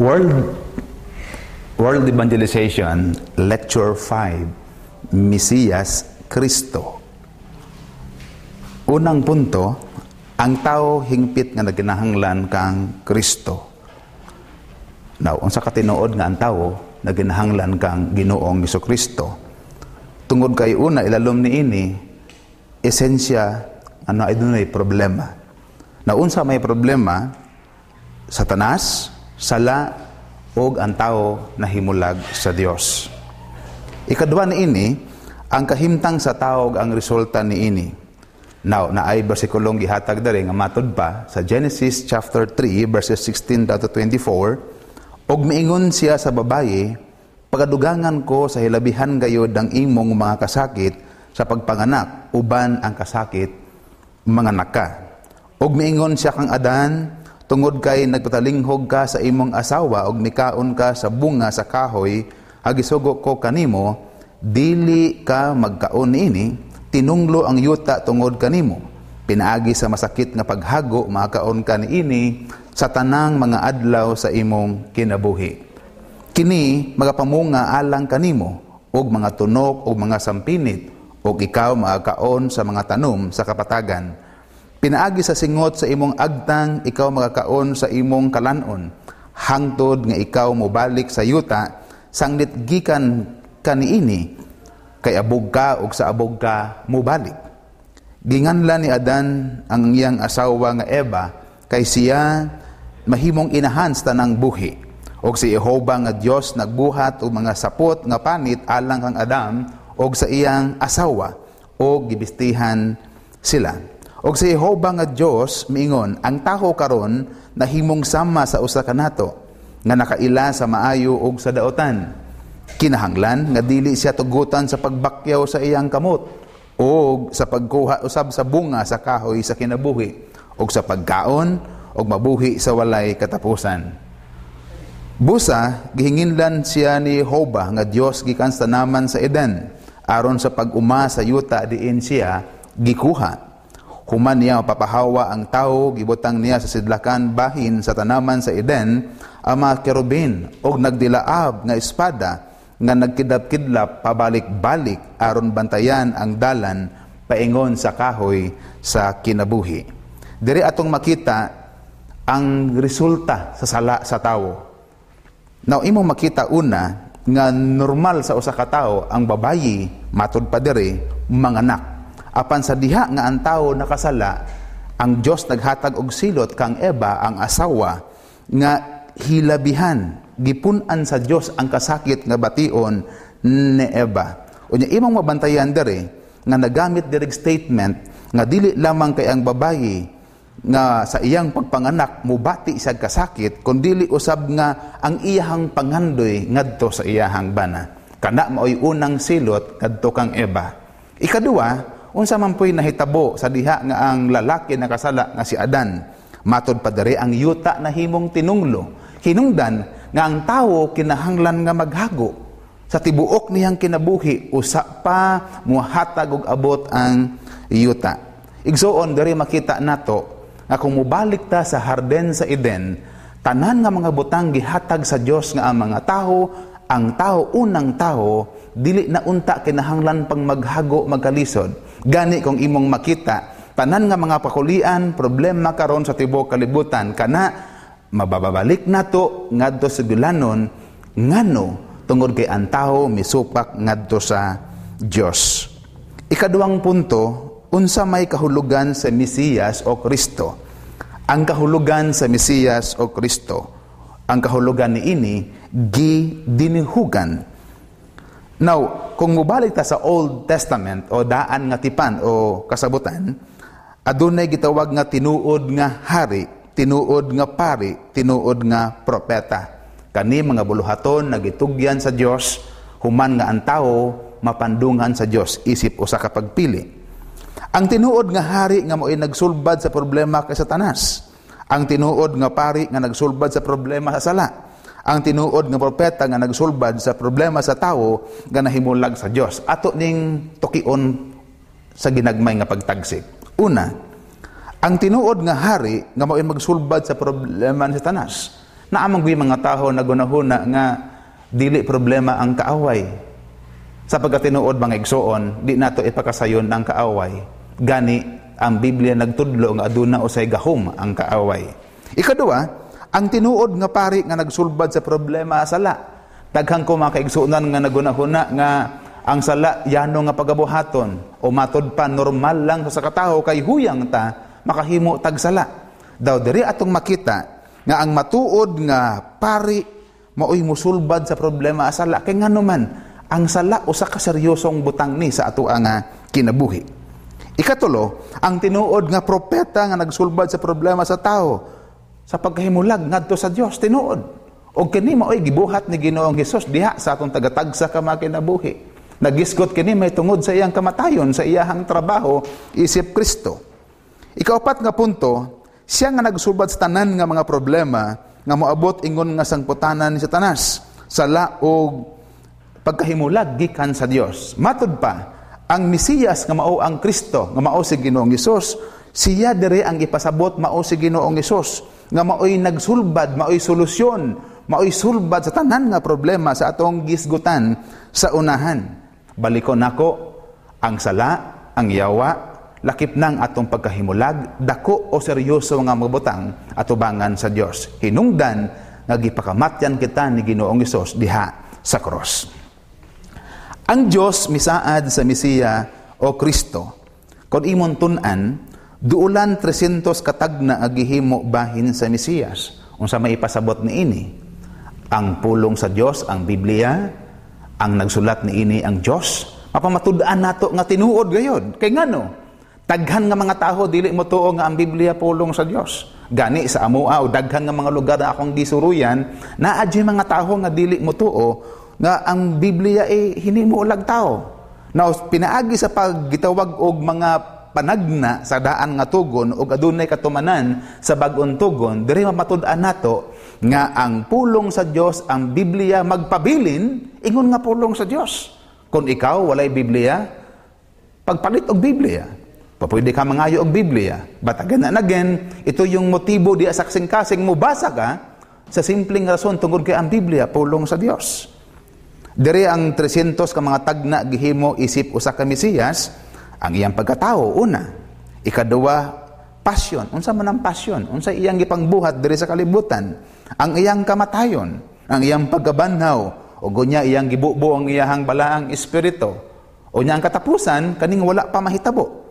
World World Evangelization, Lecture 5, Mesiyas Kristo. Unang punto, ang tao hingpit nga naginahanglan kang Kristo. Now, unsa ka tinuod nga ang tao naginahanglan kang Ginoong Hesukristo. Tungod kay una ilalom niini esensya ano ay dunay problema. Na unsa may problema, Satanas, sala, og ang tao nahimulag sa Dios. Ikadua niini, ang kahimtang sa tao ang resulta niini. Now, naay bersikulong gihatag diri nga matud pa sa Genesis chapter 3 verses 16 to 24, og miingon siya sa babaye, pagadugangan ko sa hilabihan gayod ang imong mga kasakit sa pagpanganak, uban ang kasakit manganak ka. Og miingon siya kang Adan, tungod kay nagpatalinghog ka sa imong asawa og mikaon ka sa bunga sa kahoy, agisugo ko kanimo, dili ka magkaon niini, tinunglo ang yuta tungod kanimo. Pinaagi sa masakit nga paghago, makaon ka niini sa tanang mga adlaw sa imong kinabuhi. Kini magapamunga alang kanimo og mga tunok og mga sampinit, og ikaw makakaon sa mga tanom sa kapatagan. Pinaagi sa singot sa imong agtang, ikaw makakaon sa imong kalanon. Hangtod nga ikaw mobalik sa yuta, sanglit gikan kaniini, kay abog ka og sa abog ka mobalik. Ginganlan ni Adan ang iyang asawa nga Eva, kay siya mahimong inahan sa tanang buhi. Og si Jehova nga Dios nagbuhat og mga sapot nga panit alang kang Adam og sa iyang asawa, og gibistihan sila. Og si Jehova nga Dios miingon, ang taho karon nahimong sama sa usa kanato, nga nakaila sa maayo og sa daotan. Kinahanglan nga dili siya tugutan sa pagbakyaw sa iyang kamot, og sa pagkuha usab sa bunga sa kahoy sa kinabuhi, og sa pagkaon og mabuhi sa walay katapusan. Busa gihinginlan siya ni Jehova nga Dios gikan sa tanaman sa Eden, aron sa pag-uma sa yuta diin siya gikuha. Human niya papahawa ang tao, gibutang niya sa sidlakan bahin sa tanaman sa Eden, ang mga kerubin og nagdilaab nga espada nga nagkidlap-kidlap pabalik-balik aron bantayan ang dalan paingon sa kahoy sa kinabuhi. Diri atong makita ang resulta sa sala sa tao. Now, imong makita una nga normal sa usa ka tawo ang babayi matud pa diri manganak. Apan sa diha nga ang tao nakasala, ang Dios naghatag og silot kang Eva ang asawa nga hilabihan, gipunan sa Dios ang kasakit nga bation ni Eva. Unya imong mabantayan diri nga nagamit diri statement nga dili lamang kay ang babayi nga sa iyang pagpanganak mubati sa kasakit, kundi usab nga ang iyahang pangandoy ngadto sa iyahang bana. Kana maoy unang silot ngadto kang Eva. Ikadua, unsa man po'y nahitabo sa diha nga ang lalaki nakasala nga si Adan, matod pa diri ang yuta na himong tinunglo. Hinungdan nga ang tawo kinahanglan nga maghago sa tibuok niyang kinabuhi, usa pa muhatag og abot ang yuta. Igsoon diri makita nato nga kung mubalik ta sa harden sa Eden, tanan nga mga butang gihatag sa Dios nga ang mga tawo, ang tao unang tao dili na unta kinahanglan pang maghago magkalisod. Gani kung imong makita, tanan nga mga pakulian, problema karon sa tibuok kalibutan, kana mababalik nato ngadto sa dulanon, ngano tungod kay ang tao misupak ngadto sa Dios. Ikaduhang punto, unsa may kahulugan sa Mesiyas o Kristo? Ang kahulugan sa Mesiyas o Kristo, ang kahulugan niini gidinihugan. Now, kung mubalik ta sa Old Testament o daan nga tipan o kasabutan, adunay gitawag nga tinuod nga hari, tinuod nga pari, tinuod nga propeta. Kani mga buluhaton nagitugyan sa Dios, human nga ang tao mapandungan sa Dios isip usa ka pagpili. Ang tinuod nga hari nga mo'y nagsulbad sa problema kay Satanas. Ang tinuod nga pari nga nagsulbad sa problema sa sala. Ang tinuod nga propeta nga nagsulbad sa problema sa tao nga nahimulag sa Dios. Ato ning tukion sa ginagmay nga pagtagsik. Una, ang tinuod nga hari nga mo'y magsulbad sa problema ni Satanas. Naamang mga taho na gunahuna nga dili problema ang kaaway. Sa pagkatinuod mga igsoon, di nato ipakasayon ang kaaway. Gani ang Biblia nagtudlo nga aduna usay gahom ang kaaway. Ikaduha, ang tinuod nga pari nga nagsulbad sa problema sala. Daghang ko mga kaigsuonan nga nagunahuna nga ang sala yano nga pagabuhaton o matod pa normal lang sa kataho kay huyang ta makahimo tag sala. Daw diri atong makita nga ang matuod nga pari maoy musulbad sa problema sala kay ngano man ang sala usa ka seryosong butang ni sa ato nga kinabuhi. Ikatulo, ang tinuod nga propeta nga nagsulbad sa problema sa tao sa pagkahimulag ngadto sa Dios tinuod. Og kini maoy gibuhat ni Ginoong Hesus diha sa atong tagatagsa ka mga kinabuhi. Nagisgot kini may tungod sa iyang kamatayon sa iyahang trabaho isip Kristo. Ikaapat nga punto, siya nga nagsulbad sa tanan nga mga problema nga moabot ingon nga sangputanan ni Satanas sala og pagkahimulag gikan sa Dios. Matud pa, ang Mesiyas nga mao ang Kristo, nga mao si Ginoong Hesus, siya dire ang ipasabot mao si Ginoong Hesus, nga maoy nagsulbad, maoy solusyon, maoy sulbad sa tanan nga problema sa atong gisgutan sa unahan. Balikon nako, ang sala, ang yawa, lakip nang atong pagkahimulag, dako o seryoso nga mabutang atubangan sa Dios. Hinungdan nga gipakamatyan kita ni Ginoong Hesus diha sa cross. Ang Dios misaad sa Mesiya o Kristo. Kung imong tun-an, duulan 300 katagna agihimo bahin sa Mesiyas. Unsa may ipasabot ni ini? Ang pulong sa Dios, ang Biblia, ang nagsulat ni ini ang Dios. Mapamatud-an nato nga tinuod gayod. Kay ngano? Daghan nga mga taho dili mo tuo nga ang Biblia pulong sa Dios. Gani sa amoa o daghan nga mga lugar na akong gisuruyan, naa di mga taho nga dili mo tuo nga ang Biblia ay hinimo ulag tao. Now, pinaagi sa paggitawag og mga panagna sa daan nga tugon o adunay katumanan sa bag-ong tugon, diri mamatud-an nato nga ang pulong sa Dios, ang Biblia magpabilin, ingon nga pulong sa Dios. Kung ikaw walay Biblia, pagpalit og Biblia. Pwede ka mangayo og Biblia. But again and again, ito yung motibo di sa kasing-kasing mo basa ka sa simpleng rason tungod kay ang Biblia pulong sa Dios. Diri ang 300 ka mga tagna gihimo isip usa ka Mesiyas, ang iyang pagkatao una. Ikaduha, passion. Unsa man ang passion? Unsa iyang gipangbuhat diri sa kalibutan? Ang iyang kamatayon, ang iyang pagkabanhaw, ug unya iyang gibubo ang iyang balaang espiritu. Unya ang katapusan kaning wala pa mahitabo.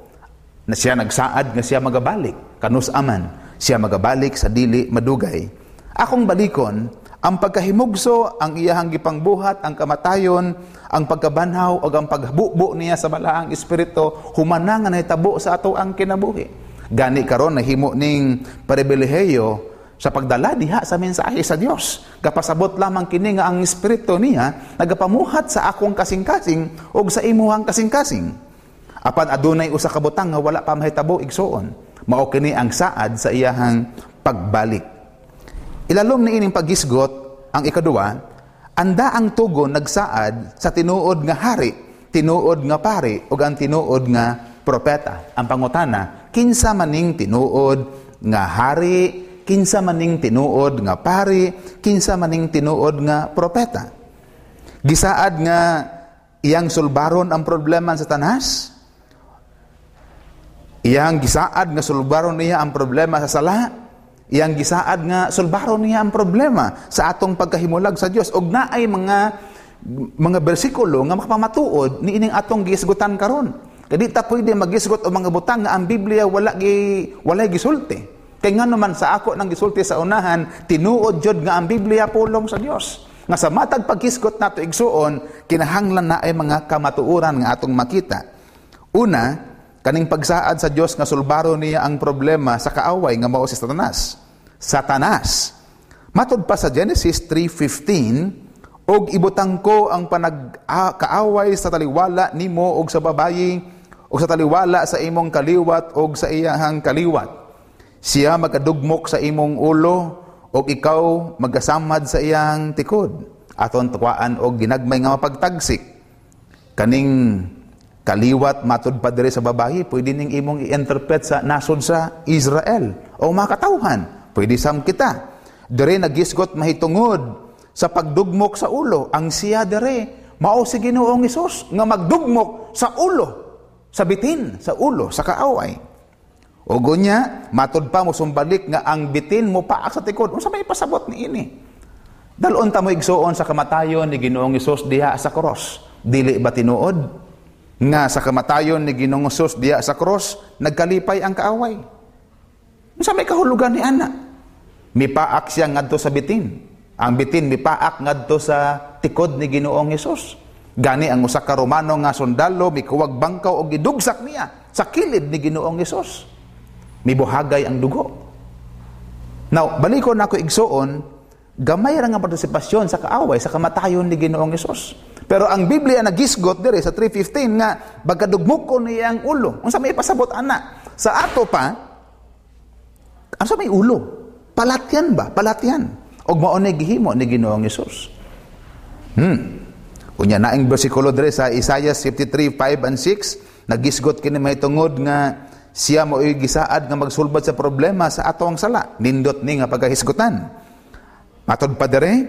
Na siya nagsaad nga siya magabalik, kanus aman, siya magabalik sa dili madugay. Akong balikon, ang pagkahimugso, ang iyahang gipangbuhat, ang kamatayon, ang pagkabanhaw, o ang pagbubo niya sa balaang espiritu, humana nga nahitabo sa ato ang kinabuhi. Gani karon nahimo ning pribilehiyo sa pagdala diha sa mensahe sa Dios. Kapasabot lamang kini nga ang espiritu niya nagapamuhat sa akong kasing-kasing o sa imuhang kasing-kasing. Apan adunay usa ka butang nga wala pa mahitabo igsoon. Mao kini ang saad sa iyahang pagbalik. Ilalom ni ining paghisgot ang ikaduha, anda ang tugon nagsaad sa tinuod nga hari, tinuod nga pari ug ang tinuod nga propeta. Ang pangutana, kinsa maning tinuod nga hari, kinsa maning tinuod nga pari, kinsa maning tinuod nga propeta. Gisaad nga iyang sulbaron ang problema sa Satanas. Iyang gisaad nga sulbaron niya ang problema sa sala. Iyang gisaad nga sulbaron niya ang problema sa atong pagkahimulag sa Dios. Og naay mga bersikulo nga makapamatuod ni ining atong gisgutan karon. Kadi ta pwede magisgot o mga butang nga ang Biblia walay gisulti. Kay ngano man sa ako nang gisulti sa unahan, tinuod jud nga ang Biblia pulong sa Dios. Nga sa matag paghisgot nato igsuon, kinahanglan na ay mga kamatuoran nga atong makita. Una, kaning pagsaad sa Dios nga sulbaro niya ang problema sa kaaway nga mao si Satanas. Satanas. Matud pa sa Genesis 3:15, og ibutang ko ang kaaway sa taliwala nimo og sa babayi og sa taliwala sa imong kaliwat og sa iyahang kaliwat. Siya magkadugmok sa imong ulo og ikaw magasamad sa iyang tikod. Aton tuwaan og ginagmay nga mapagtagsik. Kaning kaliwat matud pa diri sa babayi, pwede ning imong i-interpret sa nasod sa Israel o mga katawhan. Pwede sam kita. Dere nagisgot mahitungod sa pagdugmok sa ulo. Ang siya dere mao si Ginoong Hesus nga magdugmok sa ulo, sa bitin, sa ulo, sa kaaway. O gunya, matod pa mo sumbalik nga ang bitin mo paak sa tikod. Unsa may pasabot ni ini? Dalon ta mo igsuon sa kamatayon ni Ginoong Hesus diha sa cross. Dili ba tinuod nga sa kamatayon ni Ginoong Hesus diha sa cross nagkalipay ang kaaway? Unsa may kahulugan ni ana? Mipaak siya ngadto sa bitin. Ang bitin mipaak ngadto sa tikod ni Ginoong Hesus. Gani ang usa ka Romano nga sundalo mikuwag bangkaw og gidugsak niya sa kilid ni Ginoong Hesus. Mibuhagay ang dugo. Now, balikon nako igsuon, gamay ra nga partisipasyon sa kaaway sa kamatayon ni Ginoong Hesus. Pero ang Biblia nagisgot dire sa 3:15 nga bagkadugmukon niya ang ulo. Unsa may pasabot ana? Sa ato pa, asa may ulo? Palatyan ba? Palatyan. Og mao ni gihimo ni Ginoong Hesus. Unya naing bersikulo dire sa Isaiah 53:5 and 6, nagisgot kini mahitungod nga siya mo'y gisaad nga magsulbad sa problema sa atong sala. Nindot ni nga pagahisgutan. Matod pa dire,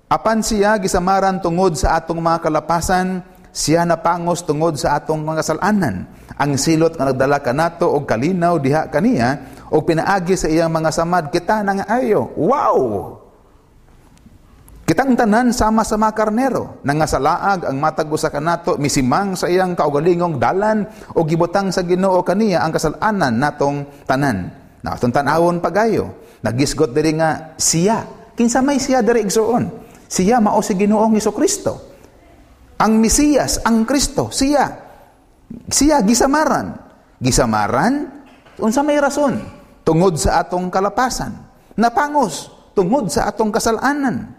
apan siya gisamaran tungod sa atong mga kalapasan, siya napangos tungod sa atong mga kasalanan. Ang silot nga nagdala kanato og kalinaw diha kaniya og pinaagi sa iyang mga samad kita nang ayo. Wow! Kitang tanan sama-sama karnero, nangasalaag ang matag usa kanato, misimang sa iyang kaugalingong dalan o gibutang sa Ginoo kaniya ang kasalanan natong tanan. Na atong tan-awon pagayo, nagisgot diri nga siya. Kinsa may siya diri igsuon? Siya mao si Ginoong Hesukristo. Ang Mesiyas, ang Kristo, siya. Siya gisamaran. Gisamaran unsa may rason? Tungod sa atong kalapasan. Napangos tungod sa atong kasalanan.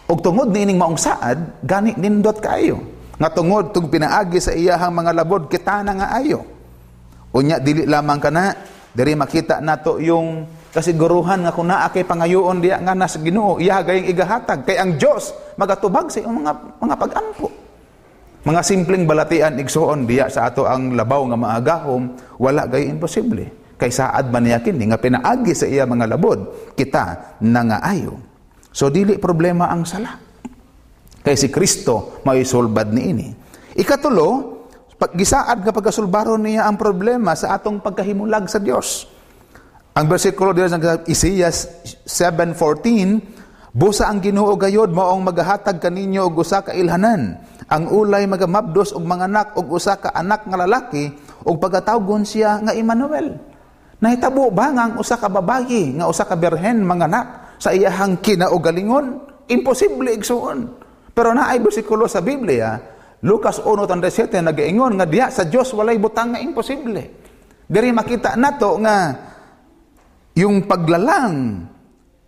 Og tungod niining maong saad, gani nindot kaayo. Nga tungod tug pinaagi sa iyahang mga labod kita na nga ayo. Unya dili lamang kana, diri makita nato yung kasiguruhan nga kung naa kay pangayoon diya nga nasa Ginoo, iya gayeng igahatag kay ang Dios magatubag sa iyong mga pag-ampo. Mga simpleng balatian igsuon diya sa ato ang labaw nga maagahom, wala gay imposible. Kay saad man niya kini nga pinaagi sa iya mga labod, kita na nga ayo. So, dili problema ang sala. Kaya si Kristo may sulbad niini. Ikatulo, gisaad nga pagkasulbaron niya ang problema sa atong pagkahimulag sa Dios. Ang bersikulo dito sa Isaiah 7:14, busa ang Ginoo gayod maong maghahatag kaninyo og usa ka ilhanan. Ang ulay magamabdos og manganak og usa ka anak nga lalaki og pagkatawgon siya nga Emmanuel. Nahitabo ba nga ang usa ka babayi nga usa ka birhen manganak sa iyahang kinaugalingon? Imposible igsuon. Pero naay bersikulo sa Biblia, Lucas 1:37 nagaingon nga diha sa Dios walay butang nga imposible. Diri makita nato nga yung paglalang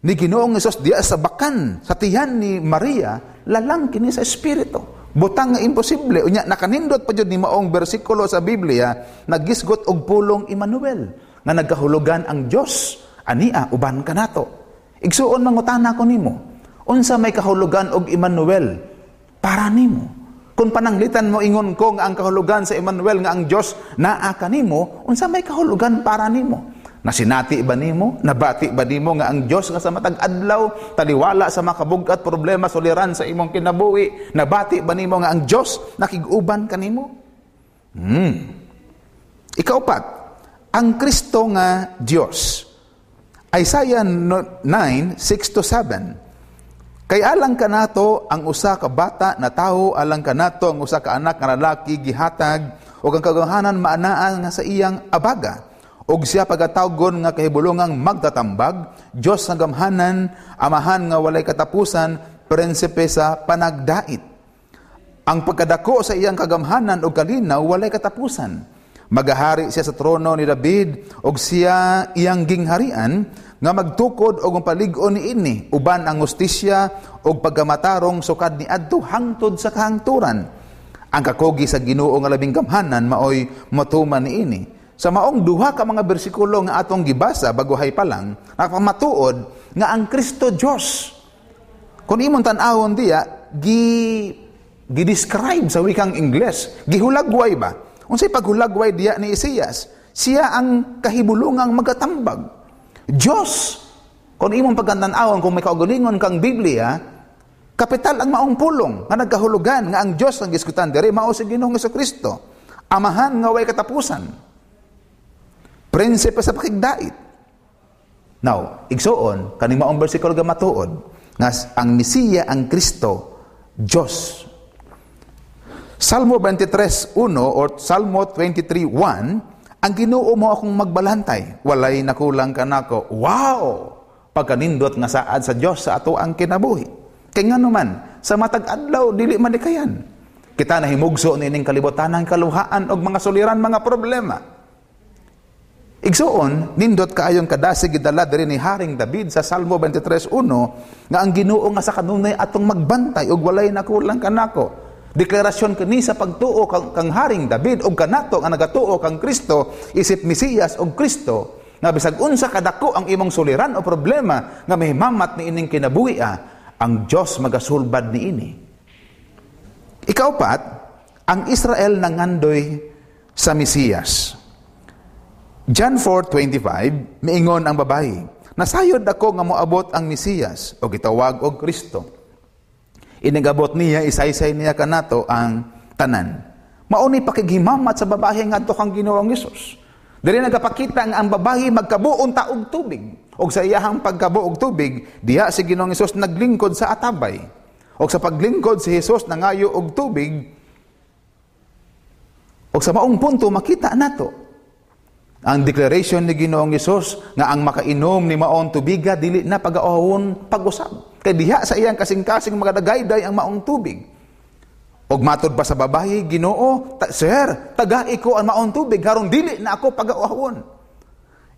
ni Ginoong Hesus diha sa bakan sa tiyan ni Maria, lalang kini sa espiritu. Butang nga imposible. Unya nakanindot pa jud ni maong bersikulo sa Biblia, nagisgot og pulong Emmanuel nga nagkahulugan ang Dios ania uban kanato. Igsuon mangutana ko nimo, unsa may kahulugan og Emmanuel para nimo? Kung pananglitan mo ingon ko nga ang kahulugan sa Emmanuel nga ang Dios naa kanimo, unsa may kahulugan para nimo? Nasinati ba nimo? Nabati ba nimo nga ang Dios nga sa matag adlaw taliwala sa makabug-at problema suliran sa imong kinabuhi? Nabati ba nimo nga ang Dios nakig-uban kanimo? Ikaupat, ang Kristo nga Dios. Isaiah 9:6-7. Kay alang kanato ang usa ka bata na tawo, alang kanato ang usa ka anak nga lalaki gihatag, ug ang kagawhanan maanaan nga sa iyang abaga. Ug siya pagatawgon nga kahibulongang magtatambag, Dios nga gamhanan, amahan nga walay katapusan, prinsipe sa panagdait. Ang pagkadako sa iyang kagamhanan ug kalinaw walay katapusan. Magahari siya sa trono ni David, ug siya iyang gingharian, nga magtukod og palig-on niini, uban ang hustisya og pagkamatarong sukad ni adto hangtod sa kahangturan. Ang kakugi sa Ginoo nga labing gamhanan maoy matuman niini. Sa maong duha ka mga bersikulo nga atong gibasa baguhay pa lang, nakapamatuod nga ang Kristo Dios. Kung imong tan-awon diya, gi-describe sa wikang Ingles, gihulagway ba? Unsay paghulagway diya ni Isaias? Siya ang kahibulungang magatambag. Diyos Kung imong pagkantan-awon, kung may kaugalingon kang Biblia, kapital ang maong pulong nga nagkahulugan nga ang Dios ang gisgutan diri mao si Ginoong Jesucristo. Amahan nga way katapusan. Prinsipe sa pakigdait. Now, igsuon kaning maong bersikulo nga matuod nga ang Mesiya, ang Kristo, Dios. Salmo 23:1 or Salmo 23:1, ang Ginoo mo akong magbalantay, walay nakulang kanako. Wow! Pagkanindot nga saad sa Dios sa ato ang kinabuhi. Kay ngano man, sa matag adlaw dili man kayan. Kita nahimugso nining kalibutan ng kaluhaan og mga suliran, mga problema. Igsuon, nindot kaayong kadasig gidala diri ni Haring David sa Salmo 23:1 nga ang Ginoo nga sa kanunay atong magbantay og walay nakulang kanako. Deklarasyon kini sa pagtuo kang Haring David og kanato nga nagatuo kang Kristo isip Mesiyas og Kristo nga bisag unsa kadako ang imong suliran o problema nga mahimamat ni ining kinabuhi, ang Dios magasulbad niini. Ikaupat, ang Israel nangandoy sa Mesiyas. John 4:25, miingon ang babayi, nasayod ako nga moabot ang Mesiyas o gitawag og Kristo. Inigabot niya, isaysay niya kanato ang tanan. Mauni pakighimamat sa babae ngadto kang Ginoong Hesus. Dili nagapakita nga ang babae magkabuon ta og tubig. Og sa iyahang pagkabuo og tubig, diha si Ginoong Hesus naglingkod sa atabay. Og sa paglingkod si Hesus nangayo og tubig. Og sa maong punto makita nato ang declaration ni Ginoong Hesus nga ang makainom ni maong tubiga dili na pag-aahon pag-usab. Kay diha sa iyang kasing-kasing mga dagayday ang maong tubig. Og matod pa sa babae, Ginoo, sir, tagai ko ang maong tubig aron dili na ako pag-aahon.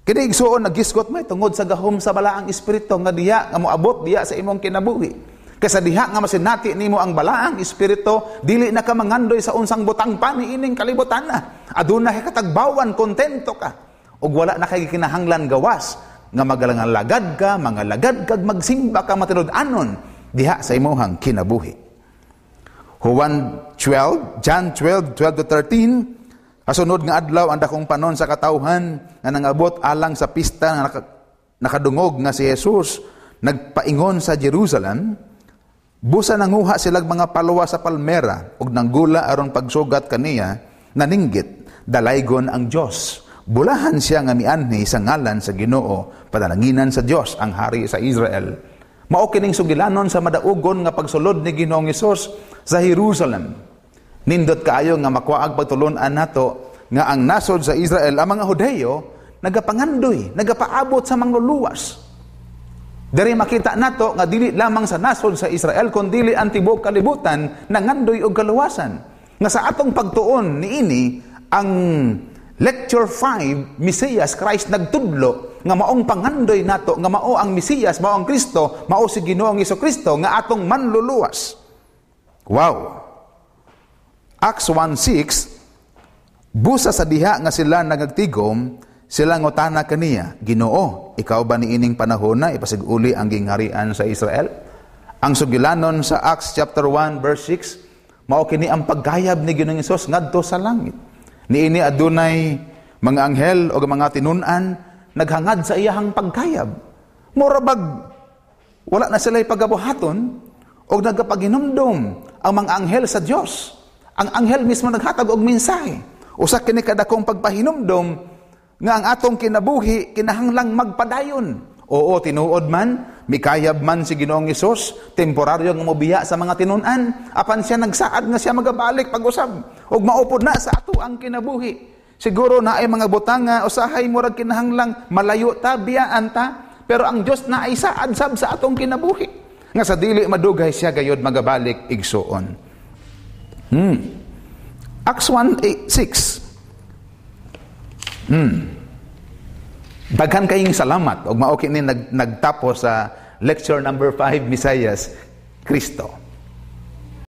Kini igsuon nagisgot mo tungod sa gahom sa balaang espiritu nga diha nga moabot diha sa imong kinabuhi. Kaysa diha nga masinati nimo ang balaang espiritu, dili na ka mangandoy sa unsang butang pa ni ining kalibutan na. Aduna kay katagbawan, kontento ka. Og wala na kay kinahanglan gawas nga magalangalagad ka, mangalagad kag magsimba ka matinud-anon diha sa imong kinabuhi. John 12:12-13, kasunod nga adlaw ang dakong panon sa katawhan nga nangabot alang sa pista nga nakadungog nga si Jesus nagpaingon sa Jerusalem. Busa nanguha silag mga palwa sa palmera ug nanggula aron pagsugat kaniya, naninggit dalaygon ang Dios. Bulahan siya nga mianhi sa ngalan sa Ginoo, padalanginan sa Dios ang hari sa Israel. Mao kining sugilanon sa madaugon nga pagsulod ni Ginoong Hesus sa Jerusalem. Nindot kaayo nga makuwaag pagtulon-an nato nga ang nasod sa Israel, ang mga Hudeyo, nagapangandoy, nagapaabot sa mangluluwas. Dari makita nato nga dili lamang sa nasod sa Israel kundi ang tibuok kalibutan nangandoy og kaluwasan. Nga sa atong pagtuon niini ang Lecture 5, Mesiyas Christ nagtudlo nga maong pangandoy nato nga mao ang Mesiyas, mao ang Kristo, mao si Ginoong Jesucristo nga atong manluluwas. Wow. Acts 1:6, busa sa diha nga sila nagagtigom, sila ngutana kaniya, Ginoo, ikaw ba niining panahon na ipasiguli ang gingharian sa Israel? Ang sugilanon sa Acts chapter 1 verse 6, mao kini ang paggayab ni Ginoong Hesus ngadto sa langit. Niini adunay mga anghel o mga tinun-an naghangad sa iyahang pagkayab. Murabag wala na sila'y pagabuhaton o nagapaginumdum ang mga anghel sa Dios. Ang anghel mismo naghatag og mensahe. Usa kini kadakong pagpahinumdum nga ang atong kinabuhi kinahanglang magpadayon. Oo, tinuod man, mikayab man si Ginoong Hesus, temporaryo nga mobiya sa mga tinun-an, apan siya nagsaad nga siya magabalik pag-usab, ug maupod na sa ato ang kinabuhi. Siguro na ay mga butanga, usahay murag kinahanglang malayo ta, biyaan ta, pero ang Dios na ay saad sab sa atong kinabuhi. Nga sa dili madugay siya gayod magabalik igsuon. Acts 1:6. Daghan kayong salamat og mao kini nagtapos sa lecture number 5, Mesiyas Kristo.